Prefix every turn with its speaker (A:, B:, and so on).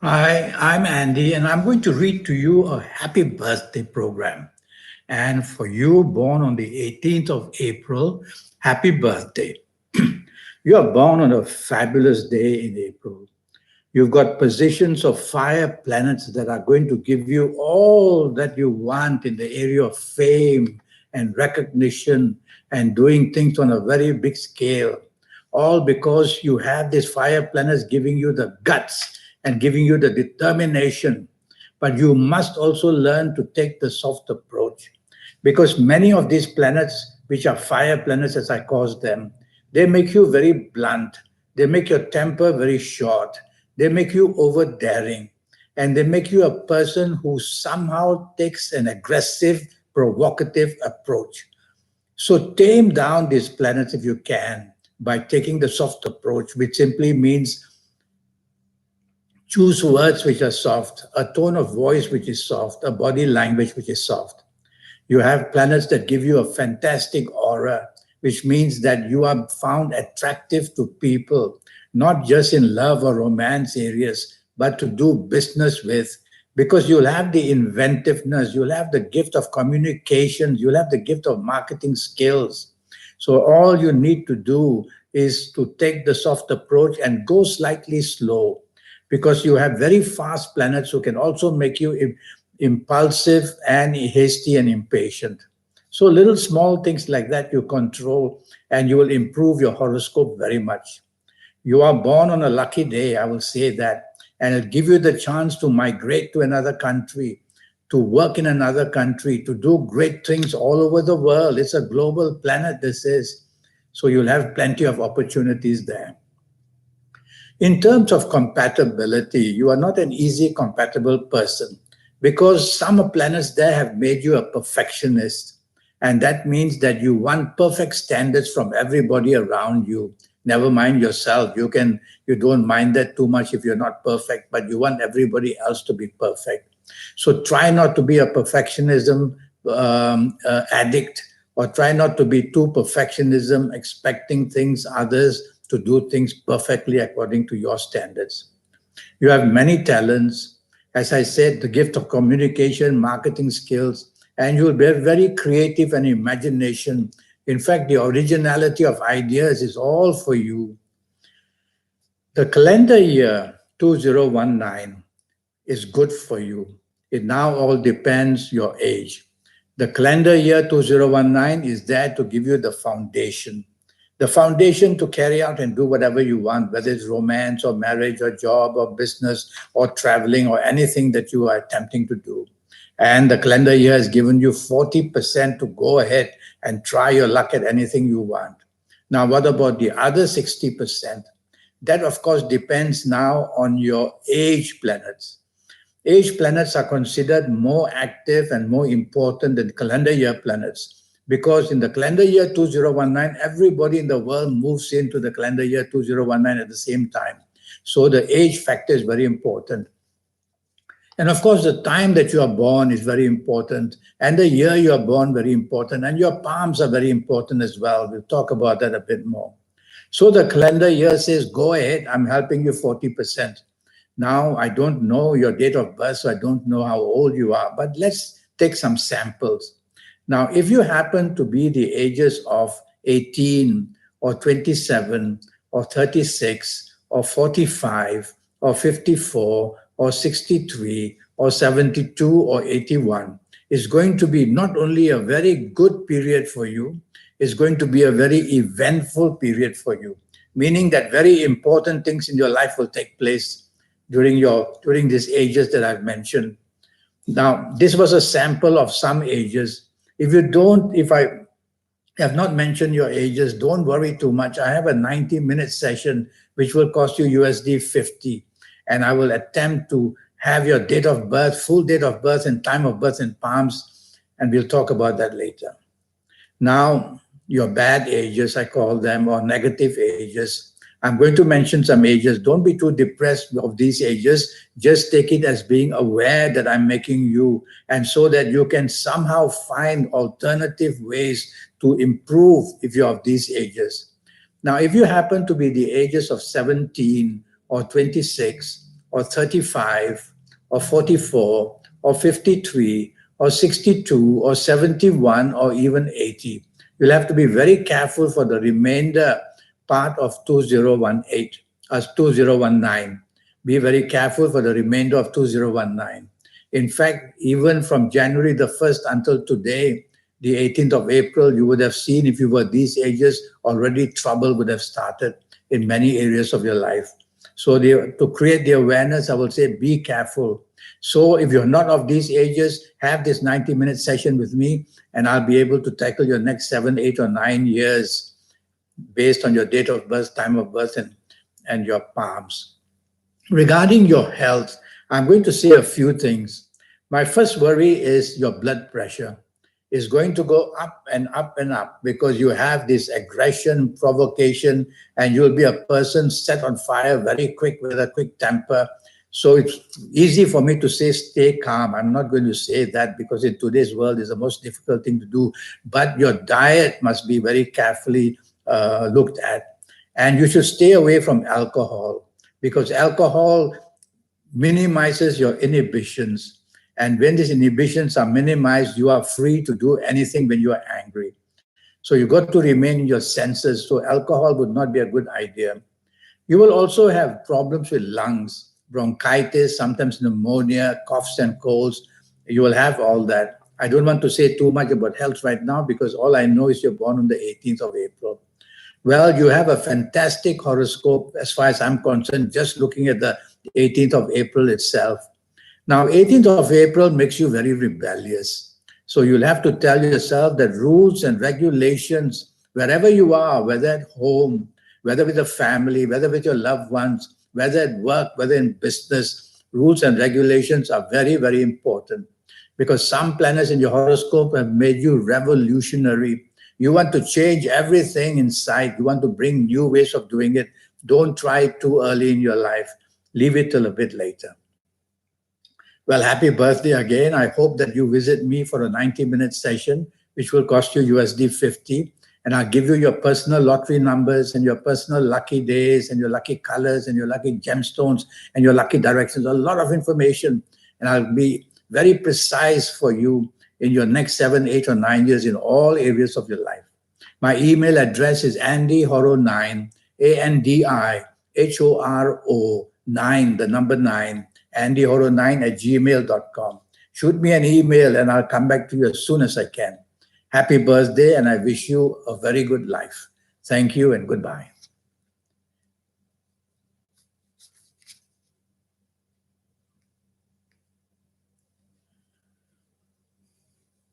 A: Hi, I'm Andy, and I'm going to read to you a happy birthday program. And for you, born on the 18th of April, happy birthday. You are born on a fabulous day in April. You've got positions of fire planets that are going to give you all that you want in the area of fame and recognition and doing things on a very big scale. All because you have these fire planets giving you the guts and giving you the determination. But you must also learn to take the soft approach because many of these planets, which are fire planets as I call them, they make you very blunt. They make your temper very short. They make you over daring. And they make you a person who somehow takes an aggressive, provocative approach. So tame down these planets if you can by taking the soft approach, which simply means choose words which are soft, a tone of voice which is soft, a body language which is soft. You have planets that give you a fantastic aura, which means that you are found attractive to people, not just in love or romance areas, but to do business with, because you'll have the inventiveness, you'll have the gift of communication, you'll have the gift of marketing skills. So all you need to do is to take the soft approach and go slightly slow because you have very fast planets who can also make you impulsive and hasty and impatient. So little small things like that you control and you will improve your horoscope very much. You are born on a lucky day, I will say that, and it'll give you the chance to migrate to another country, to work in another country, to do great things all over the world. It's a global planet, this is. So you'll have plenty of opportunities there. In terms of compatibility, you are not an easy compatible person because some planets there have made you a perfectionist. And that means that you want perfect standards from everybody around you. Never mind yourself. You don't mind that too much if you're not perfect, but you want everybody else to be perfect. So try not to be a perfectionism addict, or try not to be too perfectionism, expecting things others to do things perfectly according to your standards. You have many talents. As I said, the gift of communication, marketing skills, and you'll be very creative and imagination. In fact, the originality of ideas is all for you. The calendar year 2019 is good for you. It now all depends your age. The calendar year 2019 is there to give you the foundation to carry out and do whatever you want, whether it's romance or marriage or job or business or traveling or anything that you are attempting to do. And the calendar year has given you 40% to go ahead and try your luck at anything you want. Now, what about the other 60%? That, of course, depends now on your age planets. Age planets are considered more active and more important than calendar year planets because in the calendar year 2019, everybody in the world moves into the calendar year 2019 at the same time. So the age factor is very important. And of course, the time that you are born is very important, and the year you are born very important, and your palms are very important as well. We'll talk about that a bit more. So the calendar year says, go ahead, I'm helping you 40%. Now, I don't know your date of birth, so I don't know how old you are, but let's take some samples. Now, if you happen to be the ages of 18 or 27 or 36 or 45 or 54 or 63 or 72 or 81, it's going to be not only a very good period for you, it's going to be a very eventful period for you, meaning that very important things in your life will take place during these ages that I've mentioned. Now, this was a sample of some ages. If I have not mentioned your ages, don't worry too much. I have a 90-minute session which will cost you USD 50, and I will attempt to have your date of birth, full date of birth and time of birth in palms, and we'll talk about that later. Now, your bad ages, I call them, or negative ages. I'm going to mention some ages. Don't be too depressed of these ages. Just take it as being aware that I'm making you, and so that you can somehow find alternative ways to improve if you're of these ages. Now, if you happen to be the ages of 17 or 26 or 35 or 44 or 53 or 62 or 71 or even 80. You'll have to be very careful for the remainder part of 2018, 2019. Be very careful for the remainder of 2019. In fact, even from January the 1st until today, the 18th of April, you would have seen, if you were these ages, already trouble would have started in many areas of your life. So to create the awareness, I will say be careful. So if you're not of these ages, have this 90-minute session with me, and I'll be able to tackle your next 7, 8, or 9 years based on your date of birth, time of birth, and your palms. Regarding your health, I'm going to say a few things. My first worry is your blood pressure is going to go up and up and up because you have this aggression, provocation, and you'll be a person set on fire very quick with a quick temper. So it's easy for me to say stay calm. I'm not going to say that because in today's world is the most difficult thing to do. But your diet must be very carefully looked at. And you should stay away from alcohol because alcohol minimizes your inhibitions. And when these inhibitions are minimized, you are free to do anything when you are angry. So you got to remain in your senses. So alcohol would not be a good idea. You will also have problems with lungs, bronchitis, sometimes pneumonia, coughs and colds. You will have all that. I don't want to say too much about health right now because all I know is you're born on the 18th of April. Well, you have a fantastic horoscope as far as I'm concerned, just looking at the 18th of April itself. Now, 18th of April makes you very rebellious. So you'll have to tell yourself that rules and regulations, wherever you are, whether at home, whether with a family, whether with your loved ones, whether at work, whether in business, rules and regulations are very, very important because some planets in your horoscope have made you revolutionary. You want to change everything inside. You want to bring new ways of doing it. Don't try it too early in your life. Leave it till a bit later. Well, happy birthday again. I hope that you visit me for a 90-minute session, which will cost you USD 50. And I'll give you your personal lottery numbers and your personal lucky days and your lucky colors and your lucky gemstones and your lucky directions, a lot of information. And I'll be very precise for you in your next 7, 8, or 9 years in all areas of your life. My email address is andyhoro9, ANDIHORO 9, the number 9, andyhoro9@gmail.com. Shoot me an email and I'll come back to you as soon as I can. Happy birthday, and I wish you a very good life. Thank you and goodbye.